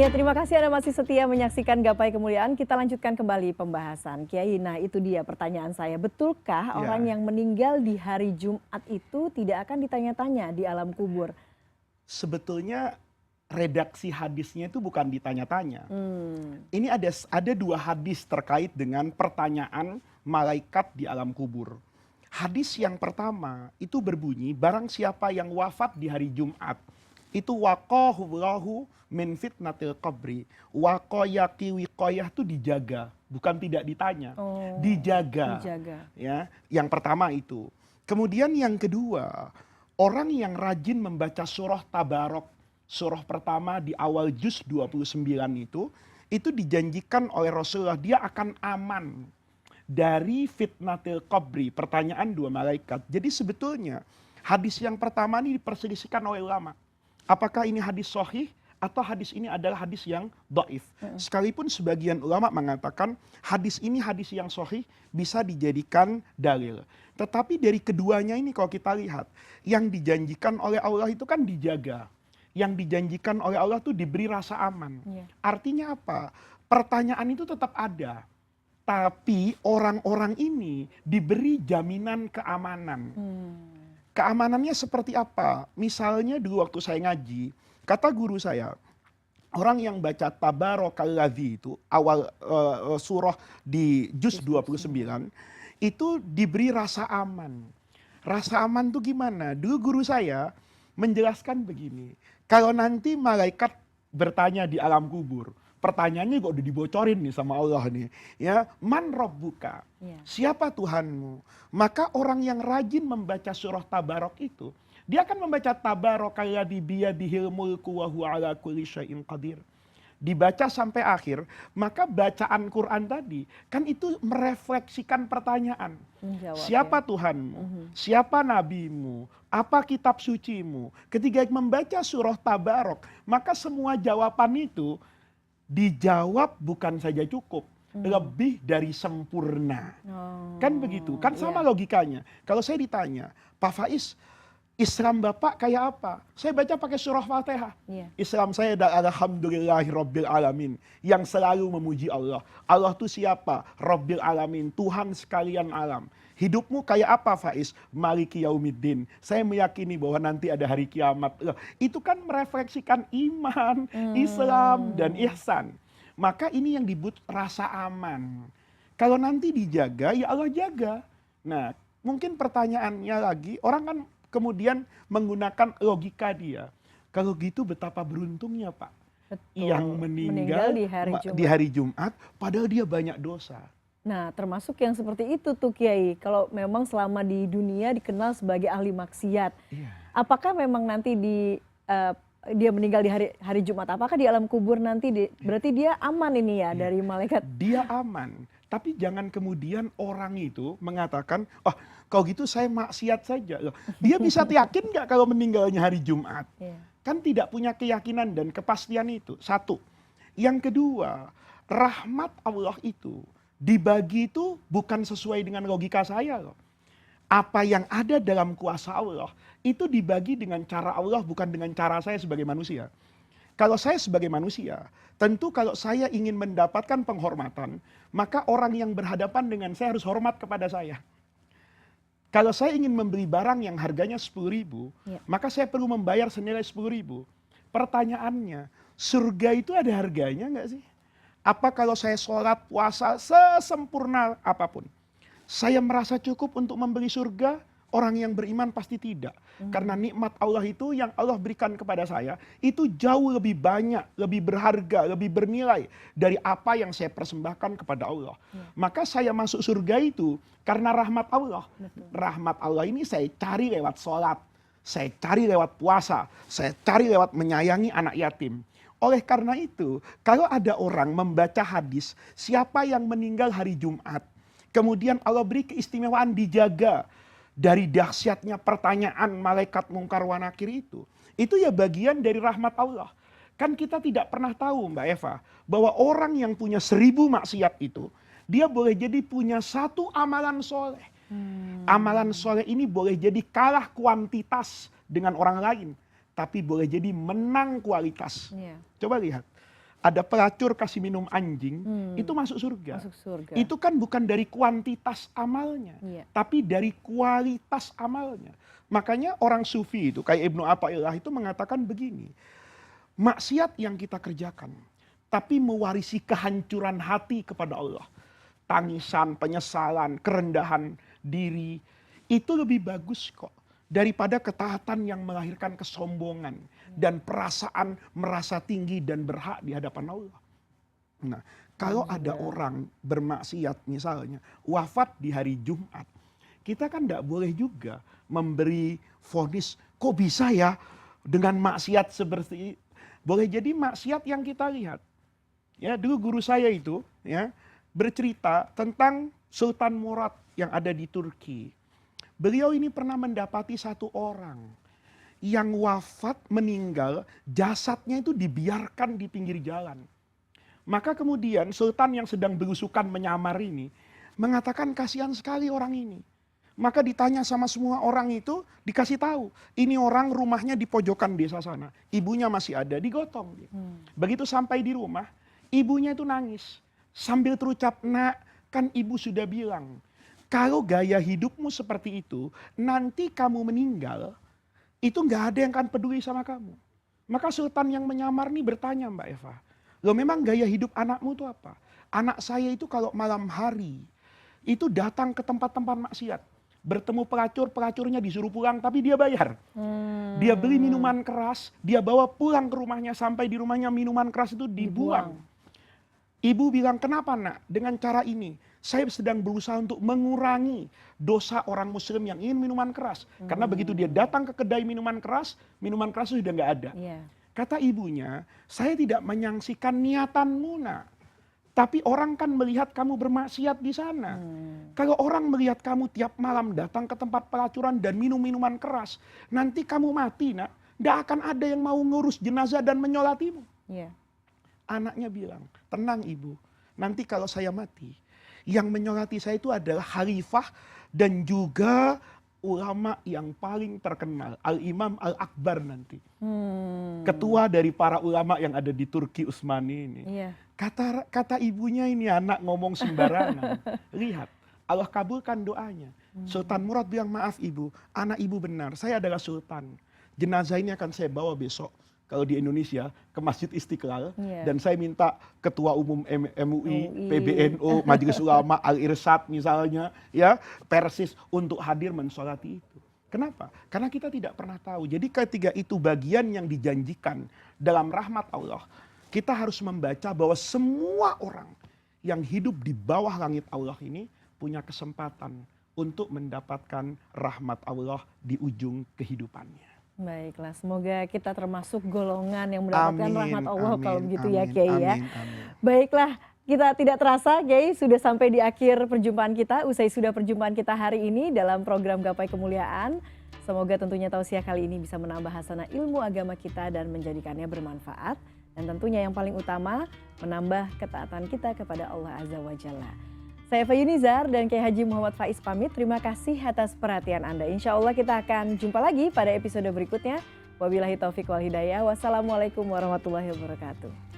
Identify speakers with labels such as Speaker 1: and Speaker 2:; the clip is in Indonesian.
Speaker 1: Ya, terima kasih Anda masih setia menyaksikan Gapai Kemuliaan. Kita lanjutkan kembali pembahasan. Kiai, nah itu dia pertanyaan saya. Betulkah orang
Speaker 2: Ya,
Speaker 1: yang meninggal di hari Jumat itu tidak akan ditanya-tanya di alam kubur?
Speaker 2: sebetulnya redaksi hadisnya itu bukan ditanya-tanya.
Speaker 1: Hmm,
Speaker 2: Ini ada dua hadis terkait dengan pertanyaan malaikat di alam kubur. Hadis yang pertama itu berbunyi, barang siapa yang wafat di hari Jumat, itu waqahullahu min fitnatil qabri. Waqayaki wiqayah itu dijaga, bukan tidak ditanya.
Speaker 1: oh,
Speaker 2: Dijaga.
Speaker 1: dijaga.
Speaker 2: Ya, yang pertama itu. Kemudian yang kedua, orang yang rajin membaca surah Tabarok, surah pertama di awal juz 29 itu dijanjikan oleh Rasulullah dia akan aman dari fitnatil qabri, pertanyaan dua malaikat. Jadi sebetulnya hadis yang pertama ini diperselisihkan oleh ulama. Apakah ini hadis sahih atau hadis ini adalah hadis yang dhaif? Sekalipun sebagian ulama mengatakan hadis ini hadis yang sahih bisa dijadikan dalil. Tetapi dari keduanya ini kalau kita lihat, yang dijanjikan oleh Allah itu kan dijaga. Yang dijanjikan oleh Allah itu diberi rasa aman.
Speaker 1: Iya.
Speaker 2: Artinya apa? Pertanyaan itu tetap ada. Tapi orang-orang ini diberi jaminan keamanan.
Speaker 1: Hmm,
Speaker 2: Keamanannya seperti apa? Misalnya dulu waktu saya ngaji, kata guru saya, orang yang baca Tabarakalladzi itu awal surah di juz
Speaker 1: juz 29.
Speaker 2: 29 itu diberi rasa aman. Rasa aman itu gimana? Dulu guru saya menjelaskan begini. Kalau nanti malaikat bertanya di alam kubur, pertanyaannya kok udah dibocorin nih sama Allah nih. Ya, man rabbuka?
Speaker 1: Iya.
Speaker 2: Siapa Tuhanmu? Maka orang yang rajin membaca surah Tabarok itu, dia akan membaca Tabarakalladzi biyadihil mulku wa huwa ala kulli syai'in qadir. Dibaca sampai akhir, maka bacaan Quran tadi kan itu merefleksikan pertanyaan.
Speaker 1: Menjawab ya.
Speaker 2: Siapa Tuhanmu? Siapa nabimu? Apa kitab sucimu? Ketika membaca surah Tabarok, maka semua jawaban itu dijawab bukan saja cukup, lebih dari sempurna. Kan begitu, kan
Speaker 1: Iya.
Speaker 2: sama logikanya. Kalau saya ditanya, Pak Faiz, Islam Bapak kayak apa? Saya baca pakai surah Fatihah.
Speaker 1: Iya.
Speaker 2: Islam saya adalah alhamdulillahirabbil alamin, yang selalu memuji Allah. Allah itu siapa? Rabbil alamin, Tuhan sekalian alam. Hidupmu kayak apa Faiz? Maliki yaumiddin. Saya meyakini bahwa nanti ada hari kiamat. Loh, itu kan merefleksikan iman, Islam dan
Speaker 1: Hmm,
Speaker 2: ihsan. Maka ini yang disebut rasa aman. Kalau nanti dijaga, ya Allah jaga. Nah, mungkin pertanyaannya lagi, orang kan kemudian menggunakan logika dia. Kalau gitu betapa beruntungnya Pak, yang
Speaker 1: betul. Meninggal
Speaker 2: meninggal
Speaker 1: di hari
Speaker 2: di
Speaker 1: Jumat.
Speaker 2: hari Jumat, padahal dia banyak dosa.
Speaker 1: Nah, termasuk yang seperti itu tuh Kiai. Kalau memang selama di dunia dikenal sebagai ahli maksiat,
Speaker 2: Iya.
Speaker 1: apakah memang nanti eh, dia meninggal di hari Jumat? Apakah di alam kubur nanti berarti dia aman ini ya
Speaker 2: Iya.
Speaker 1: dari malaikat?
Speaker 2: Dia aman. Tapi jangan kemudian orang itu mengatakan, oh kalau gitu saya maksiat saja. Loh, dia bisa yakin nggak kalau meninggalnya hari Jumat?
Speaker 1: Iya.
Speaker 2: Kan tidak punya keyakinan dan kepastian itu. Satu. Yang kedua, rahmat Allah itu dibagi itu bukan sesuai dengan logika saya loh. Apa yang ada dalam kuasa Allah itu dibagi dengan cara Allah, bukan dengan cara saya sebagai manusia. Kalau saya sebagai manusia, tentu kalau saya ingin mendapatkan penghormatan, maka orang yang berhadapan dengan saya harus hormat kepada saya. Kalau saya ingin membeli barang yang harganya 10.000,
Speaker 1: Iya.
Speaker 2: maka saya perlu membayar senilai 10.000. Pertanyaannya, surga itu ada harganya nggak sih? Apa kalau saya sholat puasa sesempurna apapun, saya merasa cukup untuk membeli surga? Orang yang beriman pasti tidak. Karena nikmat Allah itu yang Allah berikan kepada saya, itu jauh lebih banyak, lebih berharga, lebih bernilai dari apa yang saya persembahkan kepada Allah.
Speaker 1: Iya.
Speaker 2: Maka saya masuk surga itu karena rahmat Allah.
Speaker 1: Betul.
Speaker 2: Rahmat Allah ini saya cari lewat sholat, saya cari lewat puasa, saya cari lewat menyayangi anak yatim. Oleh karena itu, kalau ada orang membaca hadis, siapa yang meninggal hari Jumat, kemudian Allah beri keistimewaan dijaga dari dahsyatnya pertanyaan malaikat mungkar wa nakir itu ya bagian dari rahmat Allah. Kan kita tidak pernah tahu Mbak Eva, bahwa orang yang punya 1.000 maksiat itu, dia boleh jadi punya satu amalan soleh. Amalan soleh ini boleh jadi kalah kuantitas dengan orang lain, tapi boleh jadi menang kualitas.
Speaker 1: Iya.
Speaker 2: Coba lihat, ada pelacur kasih minum anjing, itu masuk surga.
Speaker 1: Masuk surga.
Speaker 2: Itu kan bukan dari kuantitas amalnya, tapi dari kualitas amalnya. Makanya orang sufi itu, kayak Ibnu Athaillah itu mengatakan begini, maksiat yang kita kerjakan, tapi mewarisi kehancuran hati kepada Allah. Tangisan, penyesalan, kerendahan diri, itu lebih bagus kok daripada ketaatan yang melahirkan kesombongan dan perasaan merasa tinggi dan berhak di hadapan Allah. Nah, kalau ada orang bermaksiat misalnya wafat di hari Jumat, kita kan tidak boleh juga memberi vonis, kok bisa ya dengan maksiat seperti itu. Boleh jadi maksiat yang kita lihat. Ya, dulu guru saya itu ya bercerita tentang Sultan Murad yang ada di Turki. Beliau ini pernah mendapati satu orang yang wafat meninggal, jasadnya itu dibiarkan di pinggir jalan. Maka kemudian sultan yang sedang berusukan menyamar ini mengatakan kasihan sekali orang ini. Maka ditanya sama semua orang itu, dikasih tahu, ini orang rumahnya di pojokan desa sana, ibunya masih ada, digotong. Begitu sampai di rumah, ibunya itu nangis sambil terucap, nak, kan ibu sudah bilang, kalau gaya hidupmu seperti itu, nanti kamu meninggal, itu nggak ada yang akan peduli sama kamu. Maka sultan yang menyamar nih bertanya, Mbak Eva, loh memang gaya hidup anakmu itu apa? Anak saya itu kalau malam hari, itu datang ke tempat-tempat maksiat. Bertemu pelacur, pelacurnya disuruh pulang, tapi dia bayar. Dia beli minuman keras, dia bawa pulang ke rumahnya, sampai di rumahnya minuman keras itu dibuang. Ibu bilang, kenapa nak? Dengan cara ini, saya sedang berusaha untuk mengurangi dosa orang muslim yang ingin minuman keras. Karena begitu dia datang ke kedai minuman keras itu sudah nggak ada. Kata ibunya, saya tidak menyaksikan niatanmu nak. Tapi orang kan melihat kamu bermaksiat di sana. Kalau orang melihat kamu tiap malam datang ke tempat pelacuran dan minum minuman keras, nanti kamu mati nak, nggak akan ada yang mau ngurus jenazah dan menyolatimu. Anaknya bilang, tenang ibu, nanti kalau saya mati, yang menyolati saya itu adalah khalifah dan juga ulama yang paling terkenal, Al-Imam Al-Akbar nanti. Ketua dari para ulama yang ada di Turki Utsmani ini. Kata ibunya, ini anak ngomong sembarangan. Lihat, Allah kabulkan doanya. Sultan Murad bilang, maaf ibu, anak ibu benar, saya adalah sultan. Jenazah ini akan saya bawa besok, kalau di Indonesia, ke Masjid Istiqlal, dan saya minta Ketua Umum MUI, PBNU, Majelis Ulama, Al-Irsyad misalnya, ya, Persis untuk hadir mensolati itu. Kenapa? Karena kita tidak pernah tahu. Jadi ketiga itu bagian yang dijanjikan dalam rahmat Allah. Kita harus membaca bahwa semua orang yang hidup di bawah langit Allah ini punya kesempatan untuk mendapatkan rahmat Allah di ujung kehidupannya.
Speaker 1: Baiklah, semoga kita termasuk golongan yang mendapatkan rahmat Allah kalau begitu ya Kiai ya. Baiklah, kita tidak terasa Kiai sudah sampai di akhir perjumpaan kita, usai sudah perjumpaan kita hari ini dalam program Gapai Kemuliaan. Semoga tentunya tausiah kali ini bisa menambah hasanah ilmu agama kita dan menjadikannya bermanfaat. Dan tentunya yang paling utama, menambah ketaatan kita kepada Allah Azza wa Jalla. Saya Eva Yunizar dan Kiai Haji Muhammad Faiz pamit. Terima kasih atas perhatian Anda. Insya Allah kita akan jumpa lagi pada episode berikutnya. Wabillahi taufiq wal hidayah. Wassalamualaikum warahmatullahi wabarakatuh.